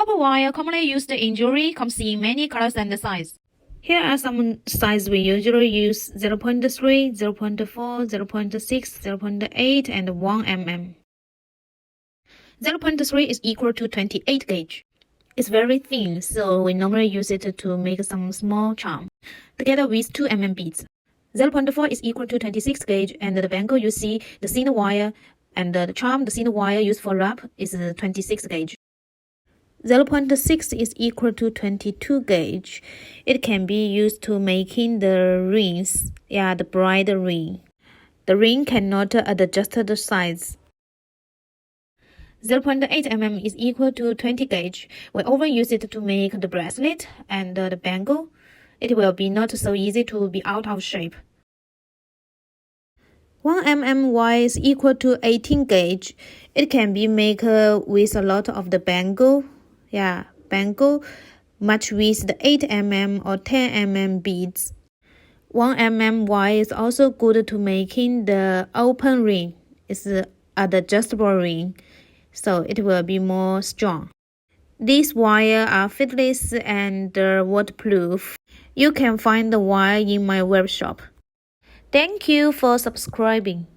Copper wire commonly used in jewelry comes in many colors and sizes. Here are some sizes we usually use: 0.3, 0.4, 0.6, 0.8, and 1 mm. 0.3 is equal to 28 gauge. It's very thin, so we normally use it to make some small charm, together with 2 mm beads. 0.4 is equal to 26 gauge, and the bangle you see, the thin wire, and the charm, the thin wire used for wrap, is 26 gauge. 0.6 is equal to 22 gauge. It can be used to making the rings, the bride ring. The ring cannot adjust the size. 0.8 mm is equal to 20 gauge. We often use it to make the bracelet and the bangle. It will be not so easy to be out of shape. 1 mm wire is equal to 18 gauge. It can be made with a lot of the bangle. Bangle match with the 8 mm or 10 mm beads. 1 mm wire is also good to making the open ring. It's an adjustable ring, so it will be more strong. These wires are fitless and waterproof. You can find the wire in my web shop. Thank you for subscribing.